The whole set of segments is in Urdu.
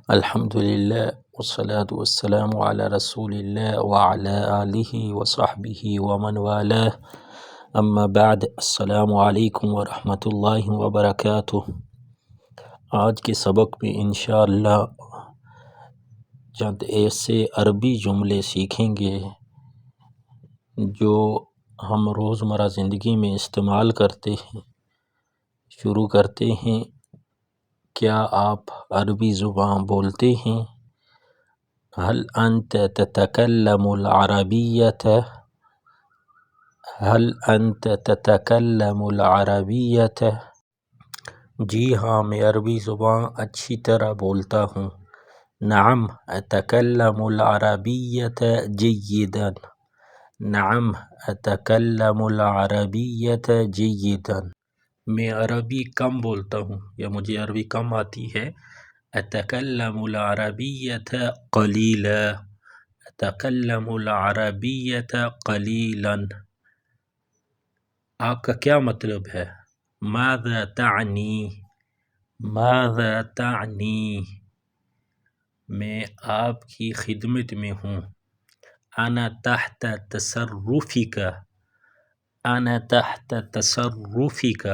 الحمدللہ والصلاة والسلام علی رسول اللہ وعلی آلہ وصحبہ ومن والاه. اما بعد، السلام علیکم ورحمۃ اللہ وبرکاتہ. آج کے سبق میں انشاءاللہ چند ایسے عربی جملے سیکھیں گے جو ہم روزمرہ زندگی میں استعمال کرتے ہیں. شروع کرتے ہیں. کیا آپ عربی زبان بولتے ہیں؟ هل انت تتکلم العربیۃ؟ هل انت تتکلم العربیۃ؟ جی ہاں، میں عربی زبان اچھی طرح بولتا ہوں. نعم اتکلم العربیۃ جیدا. نعم اتکلم العربیۃ جیدا. میں عربی کم بولتا ہوں یا مجھے عربی کم آتی ہے. اتکلم العربیۃ قلیلا. اتکلم العربیۃ قلیلا. آپ کا کیا مطلب ہے؟ ماذا تعنی؟ ماذا تعنی؟ میں آپ کی خدمت میں ہوں. انا تحت تصرفک. انا تحت تصرفک.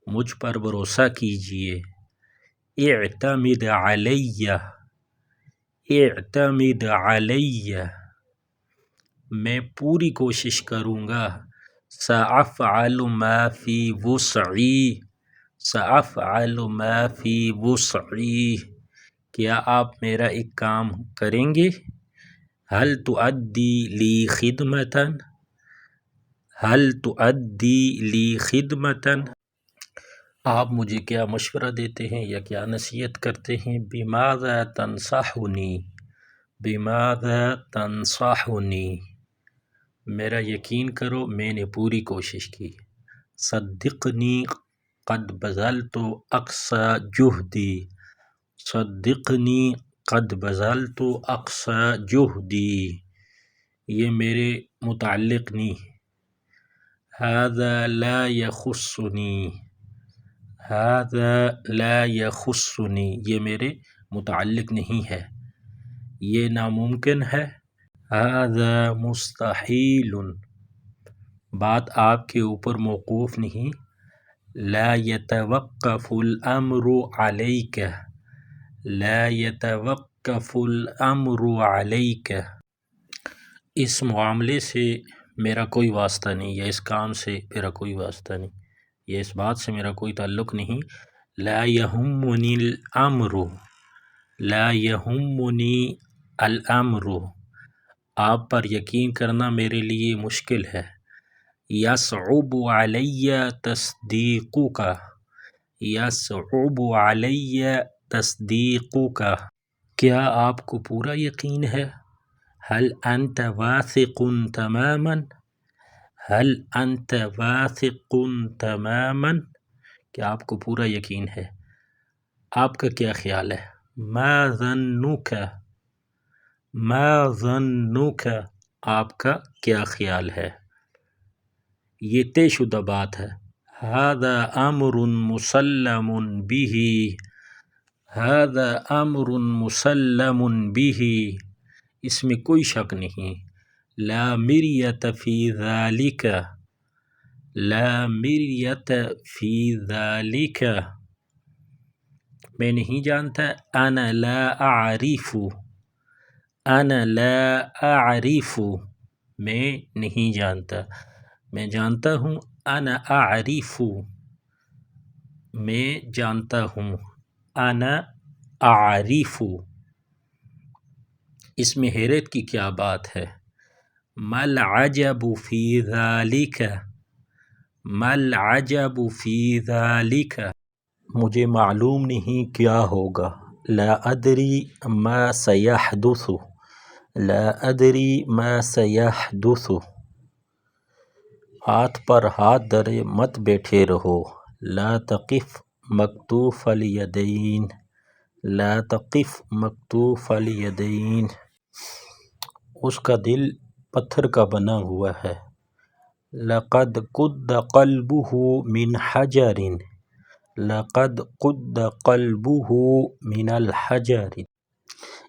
مجھ پر بھروسہ کیجئے. اعتمد علی. اعتمد علی. میں پوری کوشش کروں گا. سأفعل ما فی وسعی. سأفعل ما فی وسعی. کیا آپ میرا ایک کام کریں گے؟ هل تؤدی لی خدمتا؟ هل تؤدی لی خدمتا؟ آپ مجھے کیا مشورہ دیتے ہیں یا کیا نصیحت کرتے ہیں؟ بماذا تنصحنی؟ بماذا تنصحنی؟ میرا یقین کرو میں نے پوری کوشش کی. صدقنی قد بذلت اقصی جہدی. صدقنی قد بذلت اقصی جہدی. یہ میرے متعلق نہیں. هذا لا يخصنی. هذا لا يخصنی. یہ میرے متعلق نہیں ہے. یہ ناممکن ہے. هذا مستحیل. بات آپ کے اوپر موقوف نہیں. لا يتوقف الامر علیک. لا يتوقف الامر علیک. اس معاملے سے میرا کوئی واسطہ نہیں یا اس کام سے میرا کوئی واسطہ نہیں یا اس بات سے میرا کوئی تعلق نہیں. لا یہمنی الامر. لا یہمنی الامر. آپ پر یقین کرنا میرے لیے مشکل ہے. یصعب علی تصدیقک. یصعب علی تصدیقک. کیا آپ کو پورا یقین ہے؟ هل انت واثق تماما؟ هل انت واثق تماما؟ کیا آپ کو پورا یقین ہے؟ آپ کا کیا خیال ہے؟ ما ظنک؟ ما ظنک؟ آپ کا کیا خیال ہے؟ یہ طے شدہ بات ہے. هذا امر مسلم به. هذا امر مسلم به. اس میں کوئی شک نہیں. لا مریۃ فی ذالک. لا مریۃ فی ذالک. میں نہیں جانتا. انا لا اعرف. انا لا اعرف. میں نہیں جانتا. میں جانتا ہوں. انا اعرف. میں جانتا ہوں. انا اعرف. اس میں حیرت کی کیا بات ہے؟ ما العجب فی ذالک. ما العجب فی ذالک. مجھے معلوم نہیں کیا ہوگا. لا ادری ما سیحدث. لا ادری ما سیحدث. ہاتھ پر ہاتھ دھرے مت بیٹھے رہو. لا تقف مکتوف الیدین. لا تقف مکتوف الیدین. اس کا دل پتھر کا بنا ہوا ہے. لقد قد قلبه من حجر. لقد قد قلبه من الحجر،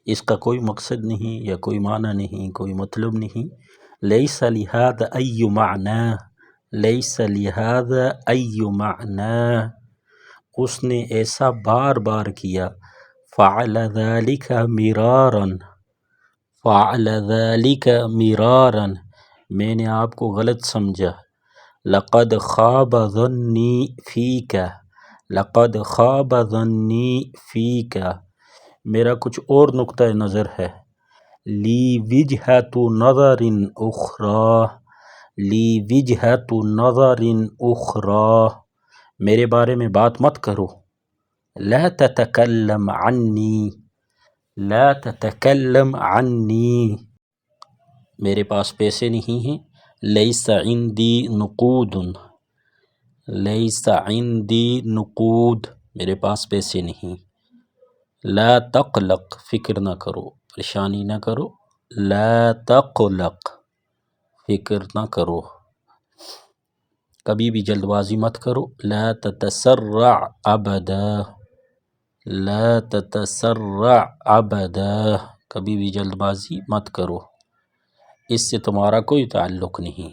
اس کا کوئی مقصد نہیں یا کوئی معنی نہیں، کوئی مطلب نہیں. لیس لہذا ای معنی، لیس لہذا ای معنی، اس نے ایسا بار بار کیا. فعل ذلك مرارا، فعل ذلك مرارا، میں نے آپ کو غلط سمجھا. لقد خاب ظنی فیک، لقد خاب ظنی فیک، میرا کچھ اور نقطہ نظر ہے. لی وجہۃ نظر اخری، لی وجہۃ نظر اخری، میرے بارے میں بات مت کرو. لا تتکلم عنی، لا تتکلم عنی، میرے پاس پیسے نہیں ہیں. لیس عندی نقود، لیس عندی نقود، میرے پاس پیسے نہیں. لا تقلق، فکر نہ کرو، پریشانی نہ کرو. لا تقلق، فکر نہ کرو، کبھی بھی جلد بازی مت کرو. لا تتسرع ابدا، لا تتسرع ابدا، کبھی بھی جلد بازی مت کرو، اس سے تمہارا کوئی تعلق نہیں.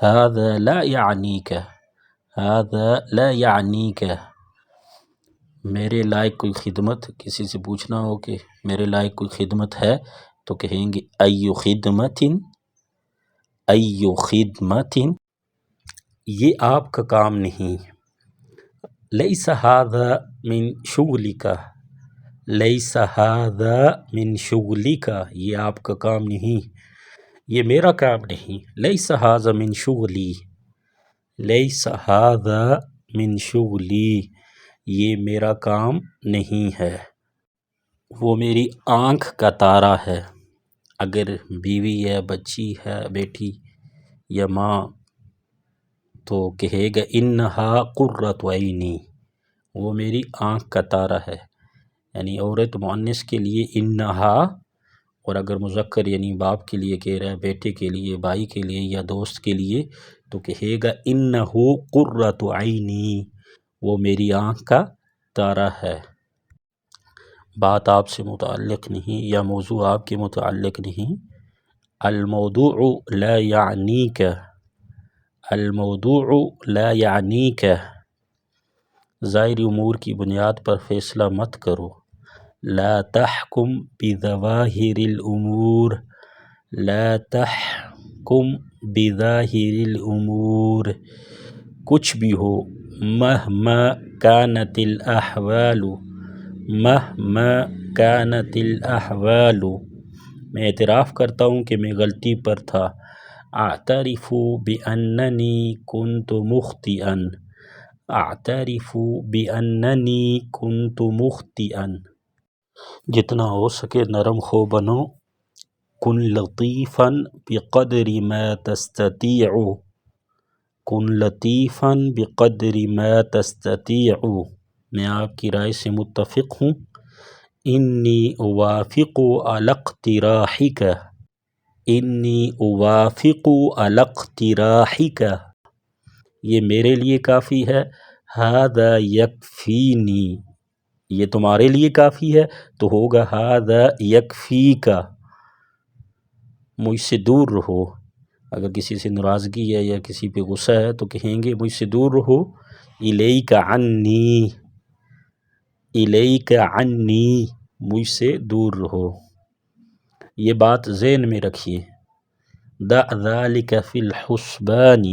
هذا لا يعنيك، هذا لا يعنيك، میرے لائق کوئی خدمت، کسی سے پوچھنا ہو کہ میرے لائق کوئی خدمت ہے تو کہیں گے ای خدمت، ای خدمت، یہ آپ کا کام نہیں. لیس هذا من شغلک، لیس هذا من شغلک، یہ آپ کا کام نہیں، یہ میرا کام نہیں. لیس هذا من شغلی، لیس هذا من شغلی، یہ میرا کام نہیں ہے. وہ میری آنکھ کا تارا ہے. اگر بیوی ہے، بچی ہے، بیٹی یا ماں، تو کہے گا انہا قرۃ عینی، وہ میری آنکھ کا تارا ہے. یعنی عورت مؤنث کے لیے انہا، اور اگر مذکر یعنی باپ کے لیے کہہ رہا ہے، بیٹے کے لیے، بھائی کے لیے یا دوست کے لیے، تو کہے گا انہو قرۃ عینی، وہ میری آنکھ کا تارا ہے. بات آپ سے متعلق نہیں یا موضوع آپ کے متعلق نہیں. الموضوع لا يعنيك، الموضوع لا يعنيك، ظاہری امور کی بنیاد پر فیصلہ مت کرو. لا تحکم بظواہر الامور، لا تحکم بظاہر الامور، کچھ بھی ہو. مہما كانت الاحوال، مہما كانت الاحوال، میں اعتراف کرتا ہوں کہ میں غلطی پر تھا. اعترف باننی كنت مخطئا، اعترف باننی كنت مخطئا، جتنا ہو سکے نرم خو بنو. کن لطیفا بقدر ما تستطیع، کن لطیفا بقدر ما تستطیع، میں آپ کی رائے سے متفق ہوں. انی اوافق علی اقتراحک، انی اوافق علی اقتراحک، یہ میرے لیے کافی ہے. ھذا یکفینی، یہ تمہارے لیے کافی ہے تو ہوگا ھذا یکفیک، مجھ سے دور رہو. اگر کسی سے ناراضگی ہے یا کسی پہ غصہ ہے تو کہیں گے مجھ سے دور رہو. الیک عنی، الیک عنی، مجھ سے دور رہو. یہ بات ذہن میں رکھیے. دع ذلک فی الحسبان،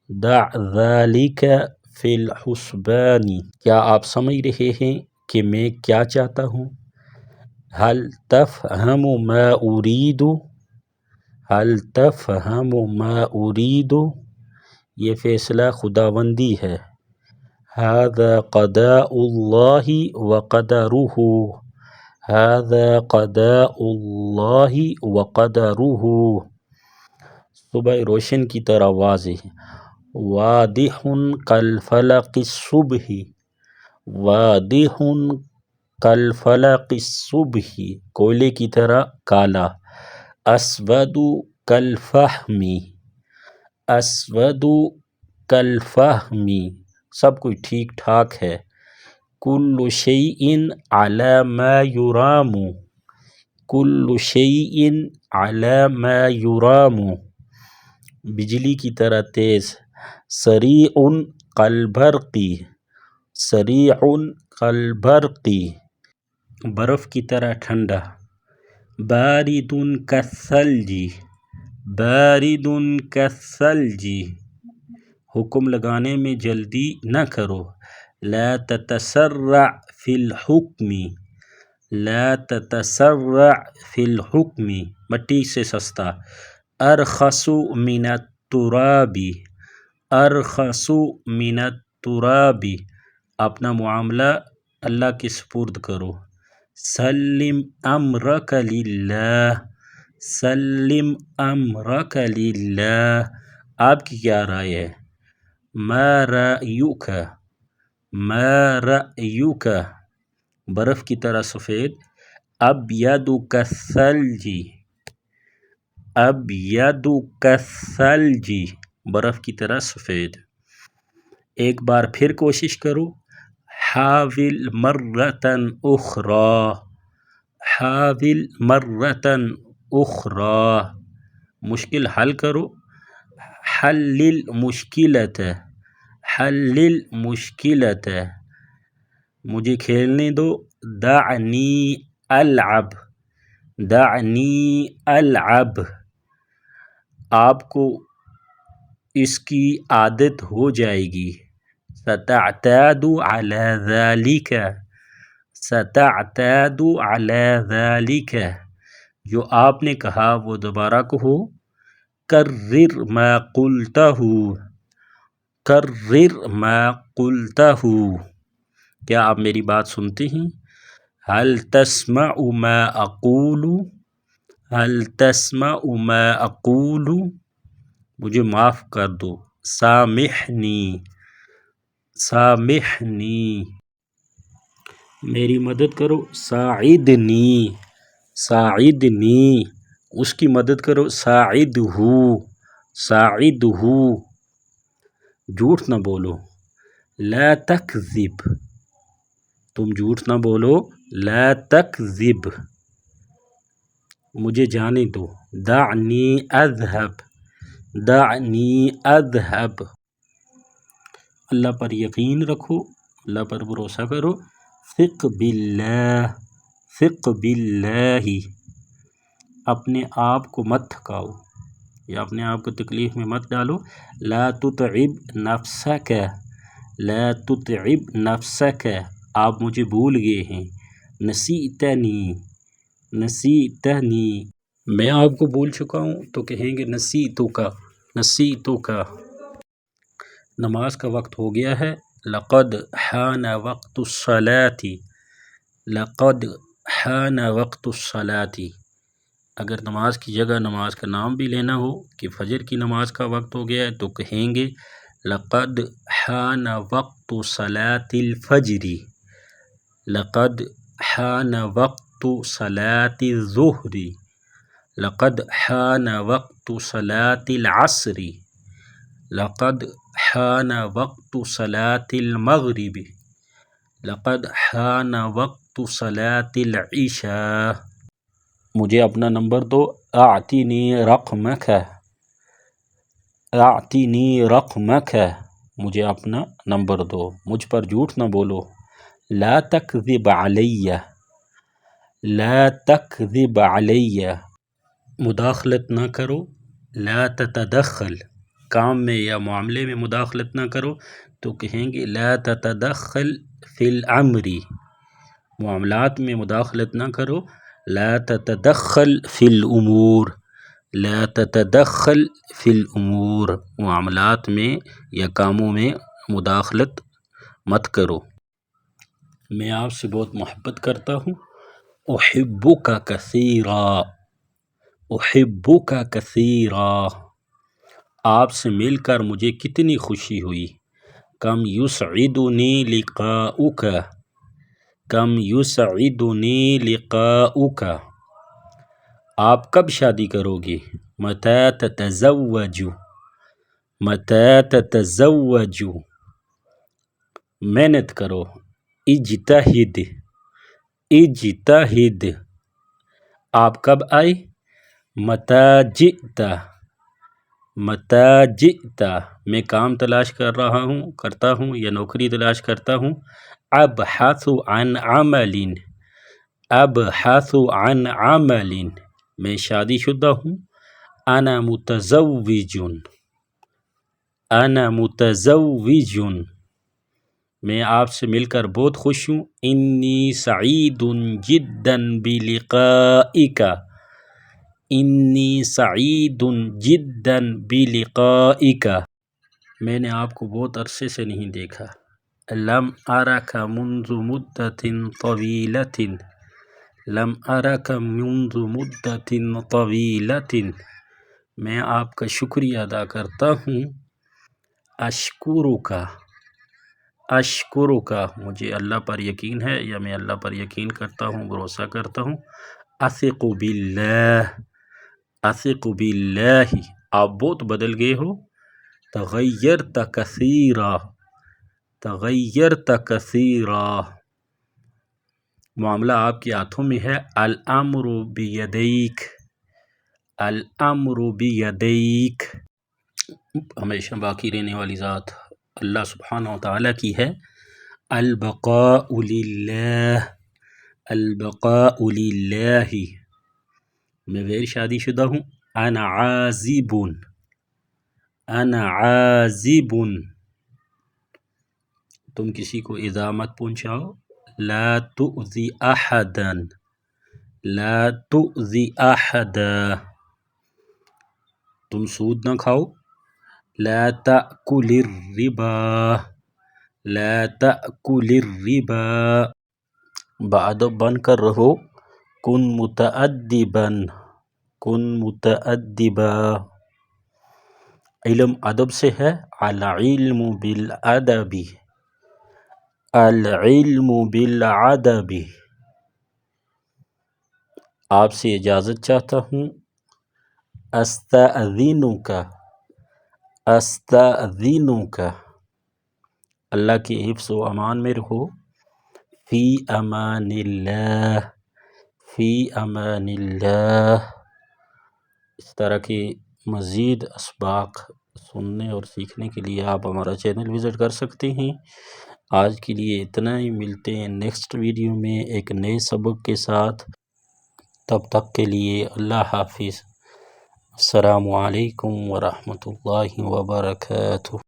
دع ذلک فی الحسبان، کیا آپ سمجھ رہے ہیں کہ میں کیا چاہتا ہوں؟ هل تفهم ما اريد، هل تفهم ما اريد، یہ فیصلہ خداوندی ہے. هذا قضاء الله وقدره، هذا قضاء الله وقدره، صبح روشن کی طرح واضح. واضح کالفلق الصبح، واضح کالفلق الصبح، کوئلے کی طرح کالا. اسود کالفحم، اسود کالفحم، سب کچھ ٹھیک ٹھاک ہے۔ کل شیء علی ما یرام، کل شیء علی ما یرام، بجلی کی طرح تیز۔ سریع کالبرق، سریع کالبرق، برف کی طرح ٹھنڈا۔ بارد کالثلج، بارد کالثلج، حکم لگانے میں جلدی نہ کرو۔ لا تتسرع فی الحکم، لا تتسرع فی الحکم، مٹی سے سستا۔ ارخص من التراب، ارخص من التراب، اپنا معاملہ اللہ کے سپرد کرو۔ سلم امرک للہ، سلم امرک للہ، آپ کی کیا رائے ہے؟ ما رأیک، ما رأیک، برف کی طرح سفید۔ ابیض کالثلج، ابیض کالثلج، برف کی طرح سفید۔ ایک بار پھر کوشش کرو۔ حاول مرۃ اخری، حاول مرۃ اخری، مشکل حل کرو۔ حل المشکلۃ، حل المشکلۃ، مجھے کھیلنے دو۔ دعنی العب، دعنی العب، آپ کو اس کی عادت ہو جائے گی۔ ستعتاد علی ذلک، ستعتاد علی ذلک، جو آپ نے کہا وہ دوبارہ کہو۔ کرر ما قلتہ، کرر ما قلتہ، کیا آپ میری بات سنتے ہیں؟ هل تسمع ما اقول، هل تسمع ما اقول، مجھے معاف کر دو۔ سامحنی، سامحنی، میری مدد کرو۔ ساعدنی، ساعدنی، اس کی مدد کرو۔ ساعدہ، ساعدہ، جھوٹ نہ بولو۔ لا تکذب، تم جھوٹ نہ بولو۔ لا تکذب، مجھے جانے دو۔ دعنی اذهب، دعنی اذهب، اللہ پر یقین رکھو، اللہ پر بھروسہ کرو۔ ثق باللہ، ثق باللہ، اپنے آپ کو مت تھکاؤ یا اپنے آپ کو تکلیف میں مت ڈالو۔ لا تتعب نفسک، لا تتعب نفسک، آپ مجھے بھول گئے ہیں۔ نسیتنی، نسیتنی، میں آپ کو بھول چکا ہوں تو کہیں گے نسیتک، نسیتک۔ نماز کا وقت ہو گیا ہے۔ لقد حان وقت الصلاۃ، لقد حان وقت الصلاۃ، اگر نماز کی جگہ نماز کا نام بھی لینا ہو کہ فجر کی نماز کا وقت ہو گیا ہے تو کہیں گے لقد حان وقت صلاۃ الفجر، لقد حان وقت صلاۃ الظہر، لقد حان وقت صلاۃ العصر، لقد حان وقت صلاۃ المغرب، لقد حان وقت صلاۃ العشاء۔ مجھے اپنا نمبر دو۔ اعطنی رقمک، اعطنی رقمک، مجھے اپنا نمبر دو، مجھ پر جھوٹ نہ بولو۔ لا تکذب علی، لا تکذب علی، مداخلت نہ کرو۔ لا تتدخل، کام میں یا معاملے میں مداخلت نہ کرو تو کہیں گے لا تتدخل فی الامر، معاملات میں مداخلت نہ کرو۔ لا تتدخل فی الامور، لا تتدخل فی الامور، معاملات میں یا کاموں میں مداخلت مت کرو۔ میں آپ سے بہت محبت کرتا ہوں۔ احبک کثیرا، احبک کثیرا، آپ سے مل کر مجھے کتنی خوشی ہوئی۔ کم یسعدنی لقاؤک، کم یسعدنی لقاؤک، آپ کب شادی کرو گے؟ متی تتزوج، متی تتزوج، محنت کرو. اجتہد اجتہد. آپ کب آئے؟ متی جئت متی جئت. میں کام تلاش کرتا ہوں یا نوکری تلاش کرتا ہوں. ابحث عن عمل ابحث عن عمل. میں شادی شدہ ہوں. انا متزوج انا متزوج. میں آپ سے مل کر بہت خوش ہوں. انی سعید جدا بلقائک انی سعید جدا بلقائک. میں نے آپ کو بہت عرصے سے نہیں دیکھا. لم ارک منذ مدت طویلۃ لم ارک منذ مدت طویلۃ. میں آپ کا شکریہ ادا کرتا ہوں. اشکرک اشکرک. مجھے اللہ پر یقین ہے یا میں اللہ پر یقین کرتا ہوں، بھروسہ کرتا ہوں. اثق باللہ اثق باللہ. آپ بہت بدل گئے ہو. تغیرت کثیرا تغیرت کثیرا. معاملہ آپ کے ہاتھوں میں ہے. الامر بیدیک الامر بیدیک. ہمیشہ باقی رہنے والی ذات اللہ سبحانہ و تعالیٰ کی ہے. البقاء للہ البقاء للہ. میں غیر شادی شدہ ہوں. انا عازب انا عازب. تم کسی کو ایذا مت پہنچاؤ. لا تؤذی احدا لا تؤذی احدا. تم سود نہ کھاؤ. لا تأکل الربا لا تأکل الربا. بادب بن کر رہو. کن متأدبا کن متأدبا. علم ادب سے ہے. العلم بالادب العلم بالادب. آپ سے اجازت چاہتا ہوں. استأذنک استأذنک. اللہ کے حفظ و امان میں رہو. فی امان اللہ فی امان اللہ. اس طرح کے مزید اسباق سننے اور سیکھنے کے لیے آپ ہمارا چینل وزٹ کر سکتے ہیں. آج کے لیے اتنا ہی. ملتے ہیں نیکسٹ ویڈیو میں ایک نئے سبق کے ساتھ. تب تک کے لیے اللہ حافظ. السلام علیکم ورحمۃ اللہ وبرکاتہ.